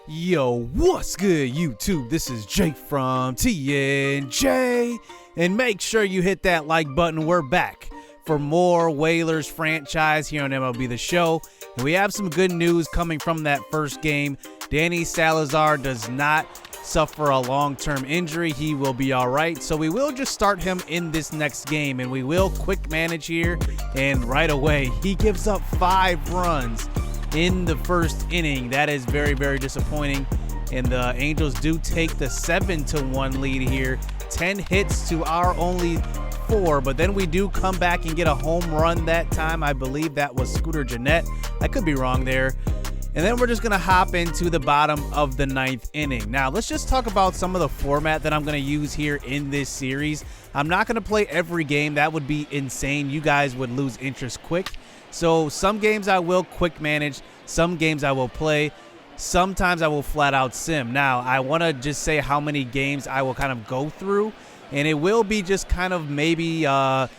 Yo, what's good, YouTube? This is Jake from TNJ, and make sure you hit that like button. We're back for more Whalers franchise here on MLB The Show, and we have some good news coming from that first game. Danny Salazar does not suffer a long-term injury. He will be all right, so we will just start him in this next game, and we will quick manage here, and right away, he gives up 5 runs in the first inning. That is very, very disappointing, and the Angels do take the 7-1 lead here. 10 hits to our only 4, but then we do come back and get a home run that time. I believe that was Scooter Gennett. I could be wrong there. And then we're just going to hop into the bottom of the 9th inning. Now, let's just talk about some of the format that I'm going to use here in this series. I'm not going to play every game. That would be insane. You guys would lose interest quick. So some games I will quick manage. Some games I will play. Sometimes I will flat out sim. Now, I want to just say how many games I will kind of go through. And it will be just kind of maybe not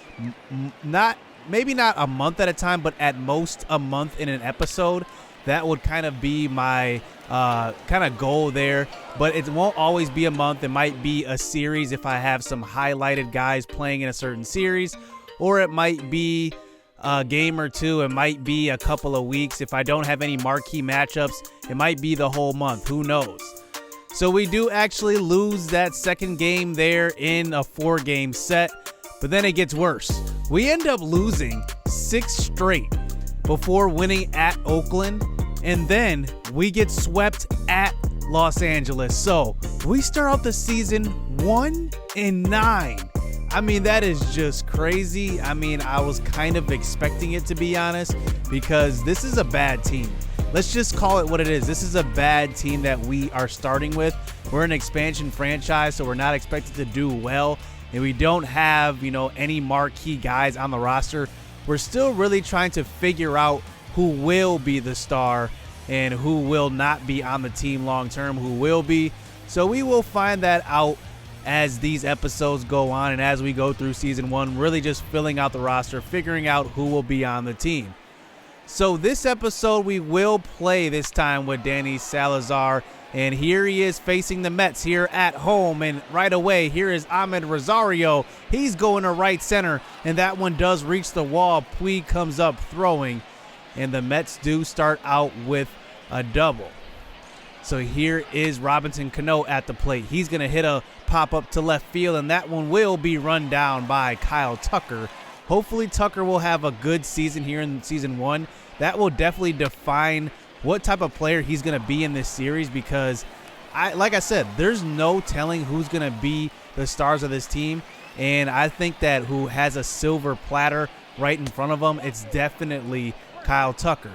a month at a time, but at most a month in an episode. That would kind of be my kind of goal there, but it won't always be a month. It might be a series if I have some highlighted guys playing in a certain series, or it might be a game or two. It might be a couple of weeks. If I don't have any marquee matchups, it might be the whole month. Who knows? So we do actually lose that second game there in a 4-game set, but then it gets worse. We end up losing 6 straight before winning at Oakland, and then we get swept at Los Angeles. So we start out the season 1-9. I mean, that is just crazy. I mean, I was kind of expecting it, to be honest, because this is a bad team. Let's just call it what it is. This is a bad team that we are starting with. We're an expansion franchise, so we're not expected to do well, and we don't have, any marquee guys on the roster. We're still really trying to figure out who will be the star and who will not be on the team long term, who will be. So we will find that out as these episodes go on and as we go through season 1, really just filling out the roster, figuring out who will be on the team. So this episode we will play this time with Danny Salazar, and here he is facing the Mets here at home, and right away here is Ahmed Rosario. He's going to right center, and that one does reach the wall. Puig comes up throwing, and the Mets do start out with a double. So here is Robinson Cano at the plate. He's going to hit a pop-up to left field, and that one will be run down by Kyle Tucker. Hopefully Tucker will have a good season here in season 1. That will definitely define what type of player he's going to be in this series, because like I said, there's no telling who's going to be the stars of this team, and I think that who has a silver platter right in front of him, it's definitely Kyle Tucker.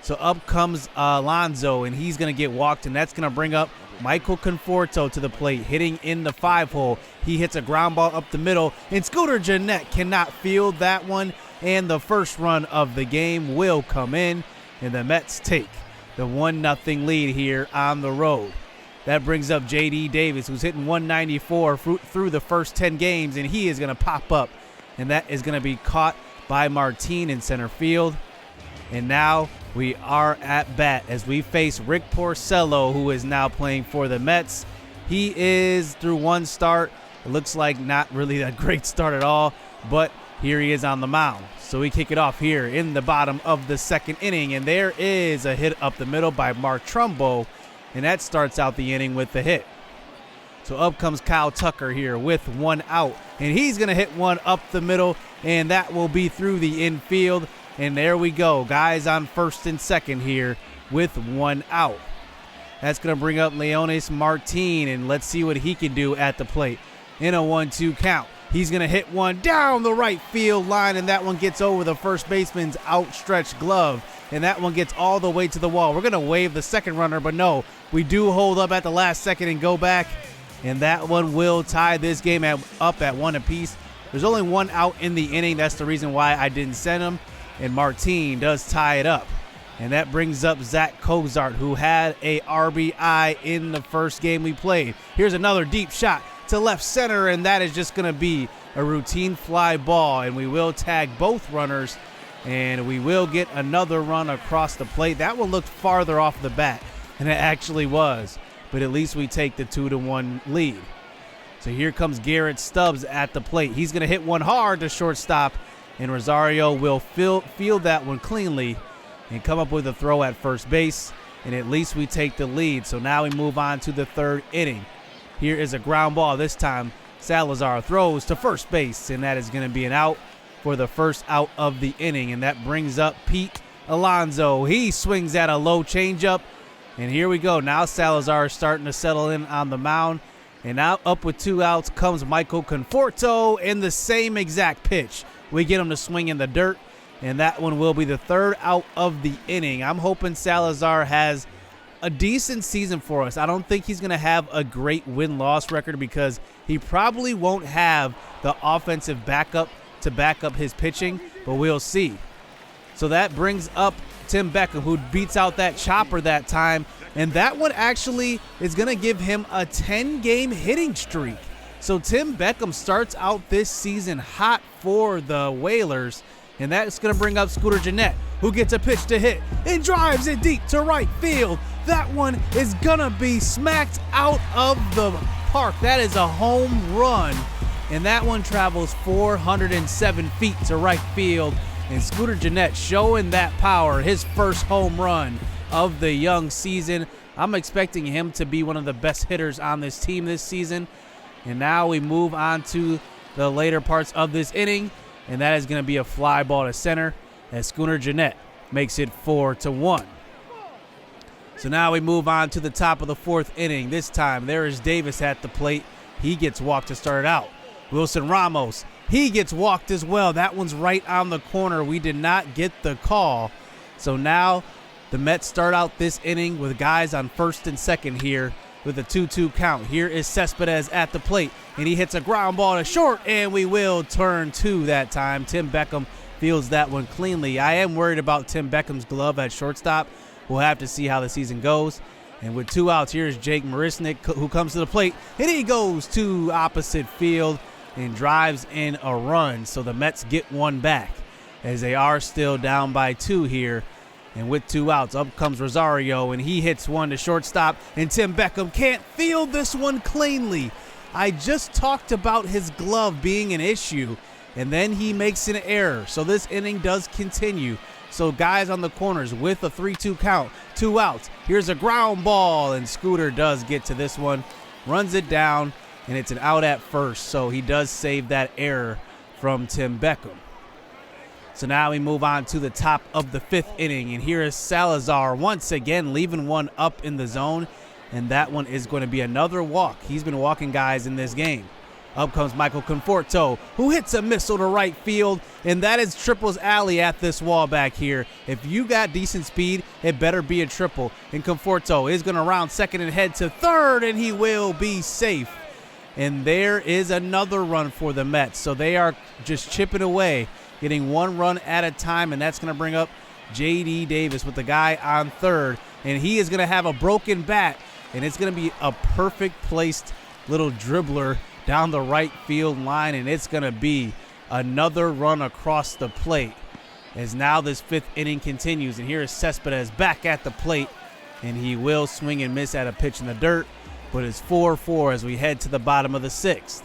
So up comes Alonso, and he's going to get walked, and that's going to bring up Michael Conforto to the plate, hitting in the 5-hole. He hits a ground ball up the middle, and Scooter Gennett cannot field that one, and the first run of the game will come in, and the Mets take the 1-0 lead here on the road. That brings up J.D. Davis, who's hitting 194 through the first 10 games, and he is going to pop up, and that is going to be caught by Martin in center field. And now we are at bat as we face Rick Porcello, who is now playing for the Mets. He is through 1 start. It looks like not really a great start at all, but here he is on the mound. So we kick it off here in the bottom of the 2nd inning, and there is a hit up the middle by Mark Trumbo, and that starts out the inning with the hit. So up comes Kyle Tucker here with 1 out, and he's going to hit one up the middle, and that will be through the infield. And there we go, guys on 1st and 2nd here with 1 out. That's going to bring up Leonis Martin, and let's see what he can do at the plate. In a 1-2 count, he's going to hit one down the right field line, and that one gets over the first baseman's outstretched glove, and that one gets all the way to the wall. We're going to wave the second runner, but no, we do hold up at the last second and go back, and that one will tie this game up at 1 apiece. There's only 1 out in the inning. That's the reason why I didn't send him. And Martin does tie it up. And that brings up Zach Cozart, who had a RBI in the first game we played. Here's another deep shot to left center, and that is just going to be a routine fly ball. And we will tag both runners, and we will get another run across the plate. That one looked farther off the bat. And it actually was. But at least we take the 2-1 lead. So here comes Garrett Stubbs at the plate. He's going to hit one hard to shortstop. And Rosario will field that one cleanly and come up with a throw at first base. And at least we take the lead. So now we move on to the third inning. Here is a ground ball. This time Salazar throws to first base. And that is going to be an out for the first out of the inning. And that brings up Pete Alonso. He swings at a low changeup. And here we go. Now Salazar is starting to settle in on the mound. And now up with 2 outs comes Michael Conforto in the same exact pitch. We get him to swing in the dirt. And that one will be the third out of the inning. I'm hoping Salazar has a decent season for us. I don't think he's going to have a great win-loss record because he probably won't have the offensive backup to back up his pitching, but we'll see. So that brings up Tim Beckham, who beats out that chopper that time, and that one actually is going to give him a 10-game hitting streak. So Tim Beckham starts out this season hot for the Whalers, and that's going to bring up Scooter Gennett, who gets a pitch to hit and drives it deep to right field. That one is going to be smacked out of the park. That is a home run, and that one travels 407 feet to right field. And Scooter Gennett showing that power, his first home run of the young season. I'm expecting him to be one of the best hitters on this team this season. And now we move on to the later parts of this inning, and that is going to be a fly ball to center as Scooter Gennett makes it 4-1. So now we move on to the top of the fourth inning. This time there is Davis at the plate. He gets walked to start it out. Wilson Ramos, he gets walked as well. That one's right on the corner. We did not get the call. So now the Mets start out this inning with guys on first and second here with a 2-2 count. Here is Cespedes at the plate, and he hits a ground ball to short, and we will turn 2 that time. Tim Beckham fields that one cleanly. I am worried about Tim Beckham's glove at shortstop. We'll have to see how the season goes. And with 2 outs, here's Jake Marisnick, who comes to the plate, and he goes to opposite field and drives in a run. So the Mets get one back as they are still down by 2 here. And with 2 outs, up comes Rosario, and he hits one to shortstop, and Tim Beckham can't field this one cleanly. I just talked about his glove being an issue, and then he makes an error. So this inning does continue. So guys on the corners with a 3-2 count, 2 outs. Here's a ground ball, and Scooter does get to this one, runs it down, and it's an out at first. So he does save that error from Tim Beckham. So now we move on to the top of the 5th inning, and here is Salazar once again leaving one up in the zone, and that one is going to be another walk. He's been walking guys in this game. Up comes Michael Conforto, who hits a missile to right field, and that is triples alley at this wall back here. If you got decent speed, it better be a triple. And Conforto is going to round second and head to third, and he will be safe. And there is another run for the Mets. So they are just chipping away, getting 1 run at a time, and that's going to bring up J.D. Davis with the guy on third. And he is going to have a broken bat, and it's going to be a perfect placed little dribbler down the right field line, and it's going to be another run across the plate as now this 5th inning continues. And here is Cespedes back at the plate, and he will swing and miss at a pitch in the dirt, but it's 4-4 as we head to the bottom of the 6th.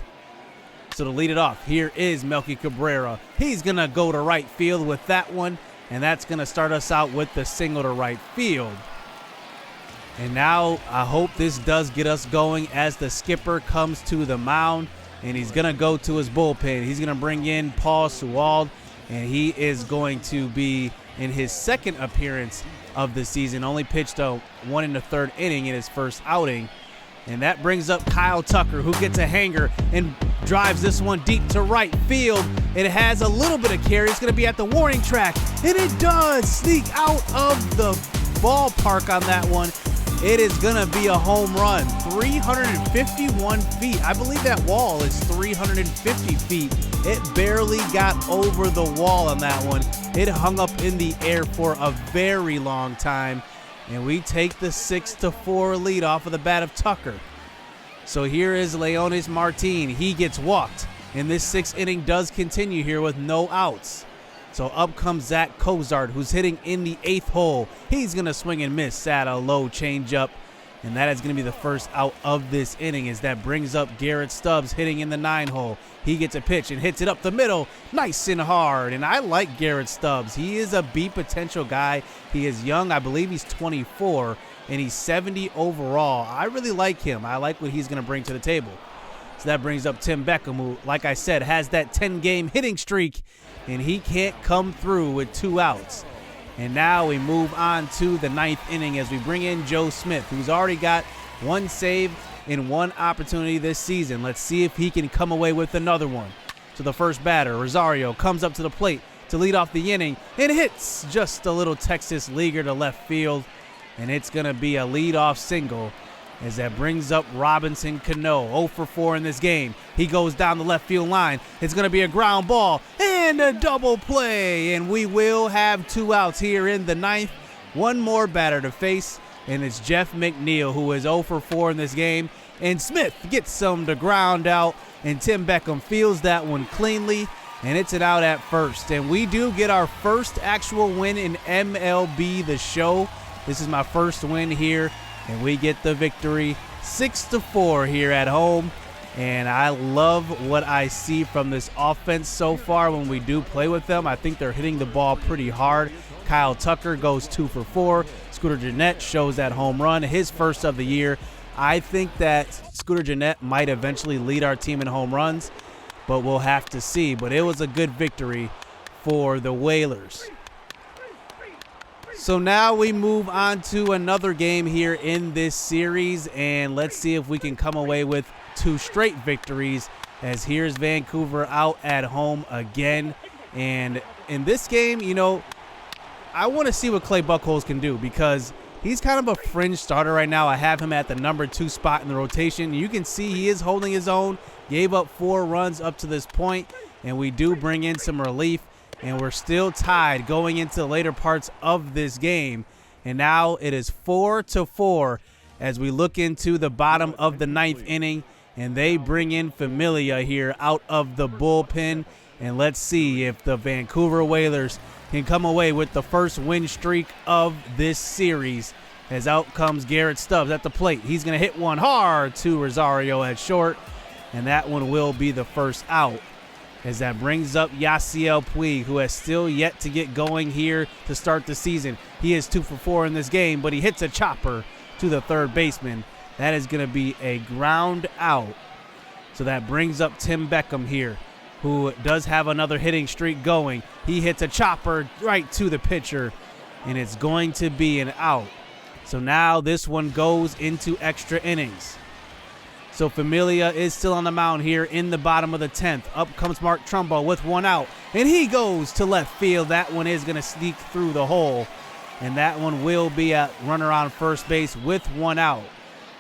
So to lead it off, here is Melky Cabrera. He's going to go to right field with that one, and that's going to start us out with the single to right field. And now I hope this does get us going as the skipper comes to the mound, and he's going to go to his bullpen. He's going to bring in Paul Sewald, and he is going to be in his 2nd appearance of the season. Only pitched a 1 in the 3rd inning in his first outing. And that brings up Kyle Tucker, who gets a hanger and drives this one deep to right field. It has a little bit of carry. It's going to be at the warning track, and it does sneak out of the ballpark on that one. It is going to be a home run, 351 feet. I believe that wall is 350 feet. It barely got over the wall on that one. It hung up in the air for a very long time. And we take the 6-4 lead off of the bat of Tucker. So here is Leonis Martin. He gets walked. And this 6th inning does continue here with no outs. So up comes Zach Cozart, who's hitting in the 8th hole. He's going to swing and miss at a low changeup. And that is going to be the first out of this inning, as that brings up Garrett Stubbs hitting in the 9 hole. He gets a pitch and hits it up the middle, nice and hard. And I like Garrett Stubbs. He is a B potential guy. He is young. I believe he's 24, and he's 70 overall. I really like him. I like what he's going to bring to the table. So that brings up Tim Beckham, who, like I said, has that 10-game hitting streak, and he can't come through with 2 outs. And now we move on to the 9th inning as we bring in Joe Smith, who's already got 1 save in 1 opportunity this season. Let's see if he can come away with another one. So the first batter, Rosario, comes up to the plate to lead off the inning and hits just a little Texas leaguer to left field. And it's going to be a leadoff single, as that brings up Robinson Cano, 0 for 4 in this game. He goes down the left field line. It's going to be a ground ball and a double play, and we will have 2 outs here in the 9th. One more batter to face, and it's Jeff McNeil, who is 0 for 4 in this game. And Smith gets some to ground out, and Tim Beckham fields that one cleanly, and it's an out at first. And we do get our first actual win in MLB The Show. This is my first win here, and we get the victory 6-4 here at home. And I love what I see from this offense so far when we do play with them. I think they're hitting the ball pretty hard. Kyle Tucker goes 2 for 4. Scooter Gennett shows that home run, his first of the year. I think that Scooter Gennett might eventually lead our team in home runs, but we'll have to see. But it was a good victory for the Whalers. So now we move on to another game here in this series, and let's see if we can come away with 2 straight victories, as here's Vancouver out at home again. And in this game, you know, I want to see what Clay Buchholz can do, because he's kind of a fringe starter right now. I have him at the number 2 spot in the rotation. You can see he is holding his own, gave up 4 runs up to this point, and we do bring in some relief. And we're still tied going into the later parts of this game. And now it is 4-4 as we look into the bottom of the 9th inning. And they bring in Familia here out of the bullpen. And let's see if the Vancouver Whalers can come away with the first win streak of this series. As out comes Garrett Stubbs at the plate. He's going to hit one hard to Rosario at short. And that one will be the first out, as that brings up Yasiel Puig, who has still yet to get going here to start the season. He is 2 for 4 in this game, but he hits a chopper to the third baseman. That is going to be a ground out. So that brings up Tim Beckham here, who does have another hitting streak going. He hits a chopper right to the pitcher, and it's going to be an out. So now this one goes into extra innings. So Familia is still on the mound here in the bottom of the 10th. Up comes Mark Trumbo with 1 out, and he goes to left field. That one is going to sneak through the hole, and that one will be a runner on first base with 1 out.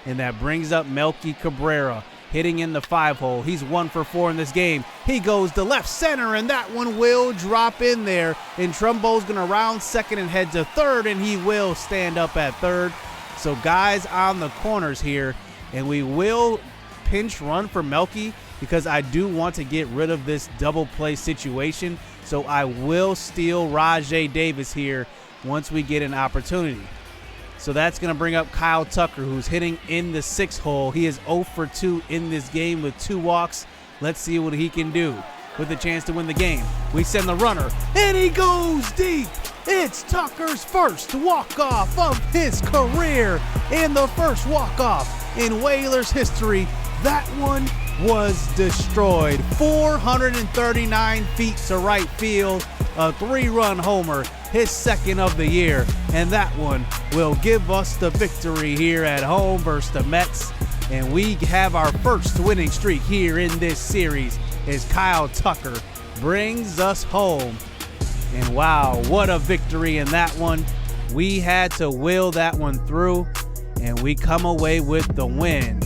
And that brings up Melky Cabrera hitting in the 5 hole. He's 1 for 4 in this game. He goes to left center, and that one will drop in there. And Trumbo's going to round second and head to third, and he will stand up at third. So guys on the corners here. And we will pinch run for Melky, because I do want to get rid of this double play situation. So I will steal Rajay Davis here once we get an opportunity. So that's going to bring up Kyle Tucker, who's hitting in the 6th hole. He is 0 for 2 in this game with 2 walks. Let's see what he can do with a chance to win the game. We send the runner, and he goes deep. It's Tucker's first walk-off of his career, and the first walk-off in Whalers history. That one was destroyed. 439 feet to right field, a 3-run homer, his 2nd of the year, and that one will give us the victory here at home versus the Mets. And we have our first winning streak here in this series as Kyle Tucker brings us home. And wow, what a victory in that one. We had to will that one through, and we come away with the win.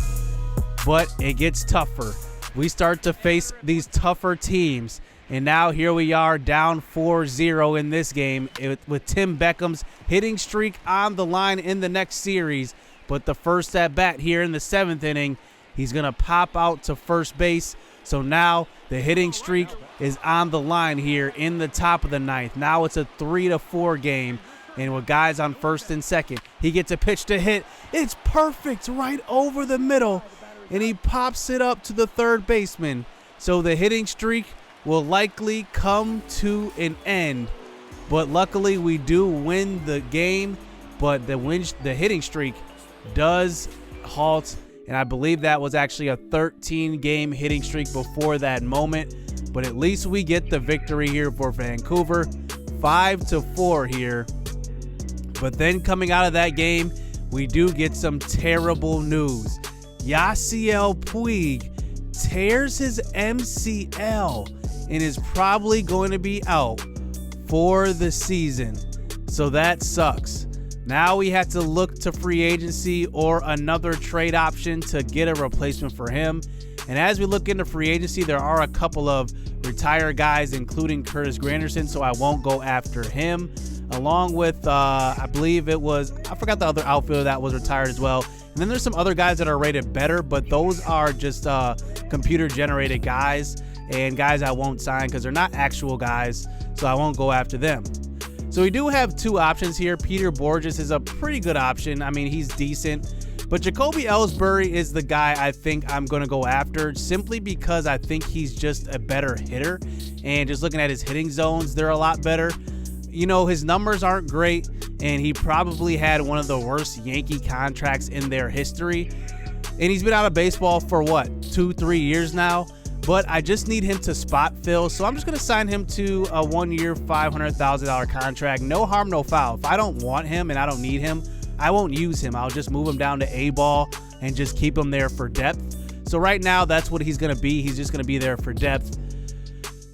But it gets tougher. We start to face these tougher teams, and now here we are down 4-0 in this game with Tim Beckham's hitting streak on the line in the next series. But the first at bat here in the 7th inning, he's going to pop out to first base. So now the hitting streak is on the line here in the top of the ninth. Now it's a 3-4 game. And with guys on first and second, he gets a pitch to hit. It's perfect right over the middle. And he pops it up to the third baseman. So the hitting streak will likely come to an end. But luckily we do win the game. But the hitting streak does halt. And I believe that was actually a 13-game hitting streak before that moment. But at least we get the victory here for Vancouver. 5-4 here. But then coming out of that game, we do get some terrible news. Yasiel Puig tears his MCL and is probably going to be out for the season. So that sucks. Now we have to look to free agency or another trade option to get a replacement for him. And as we look into free agency, there are a couple of retired guys, including Curtis Granderson, so I won't go after him. Along with, I believe it was, I forgot the other outfielder that was retired as well. And then there's some other guys that are rated better, but those are just computer-generated guys and guys I won't sign because they're not actual guys, so I won't go after them. So we do have two options here. Peter Borges is a pretty good option. I mean, he's decent. But Jacoby Ellsbury is the guy I think I'm going to go after simply because I think he's just a better hitter. And just looking at his hitting zones, they're a lot better. You know, his numbers aren't great, and he probably had one of the worst Yankee contracts in their history. And he's been out of baseball for, what, 2-3 years now? But I just need him to spot fill, so I'm just going to sign him to a 1-year, $500,000 contract. No harm, no foul. If I don't want him and I don't need him, I won't use him. I'll just move him down to A-ball and just keep him there for depth. So right now, that's what he's going to be. He's just going to be there for depth.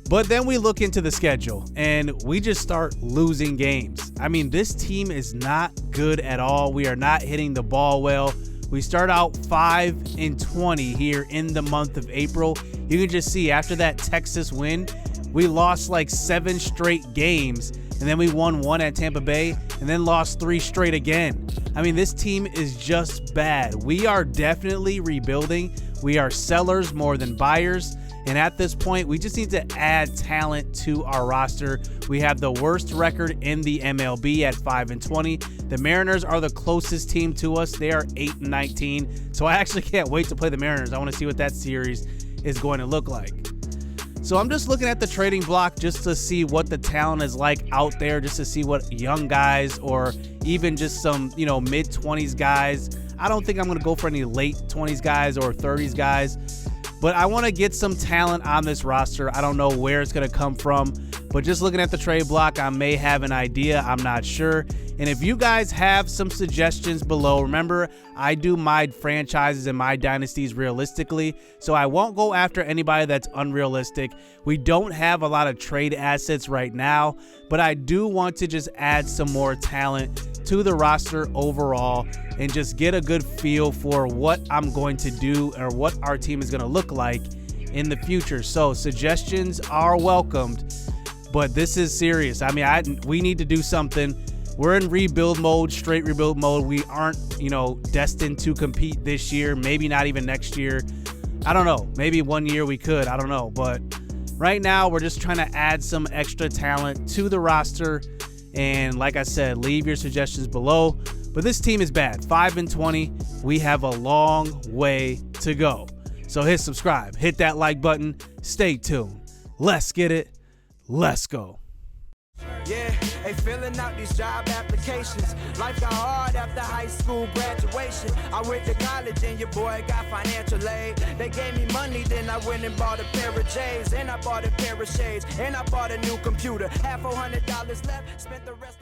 But then we look into the schedule, and we just start losing games. I mean, this team is not good at all. We are not hitting the ball well. We start out 5-20 here in the month of April. You can just see after that Texas win, we lost like 7 straight games, and then we won 1 at Tampa Bay, and then lost 3 straight again. I mean, this team is just bad. We are definitely rebuilding. We are sellers more than buyers. And at this point, we just need to add talent to our roster. We have the worst record in the MLB at 5-20. The Mariners are the closest team to us. They are 8-19. So I actually can't wait to play the Mariners. I want to see what that series is going to look like. So I'm just looking at the trading block just to see what the talent is like out there, just to see what young guys or even just some, mid-20s guys. I don't think I'm going to go for any late 20s guys or 30s guys. But I want to get some talent on this roster. I don't know where it's going to come from. But just looking at the trade block, I may have an idea. I'm not sure. And if you guys have some suggestions below, remember, I do my franchises and my dynasties realistically. So I won't go after anybody that's unrealistic. We don't have a lot of trade assets right now. But I do want to just add some more talent to the roster overall and just get a good feel for what I'm going to do or what our team is going to look like in the future. So suggestions are welcomed, but this is serious. I mean, we need to do something. We're in rebuild mode, straight rebuild mode. We aren't, destined to compete this year, maybe not even next year. I don't know. Maybe 1 year we could. I don't know. But right now, we're just trying to add some extra talent to the roster. And like I said, leave your suggestions below. But this team is bad. 5-20. We have a long way to go. So hit subscribe. Hit that like button. Stay tuned. Let's get it. Let's go. Yeah, they filling out these job applications. Life got hard after high school graduation. I went to college and your boy got financial aid. They gave me money, then I went and bought a pair of J's. And I bought a pair of shades. And I bought a new computer. Had $400 left, spent the rest on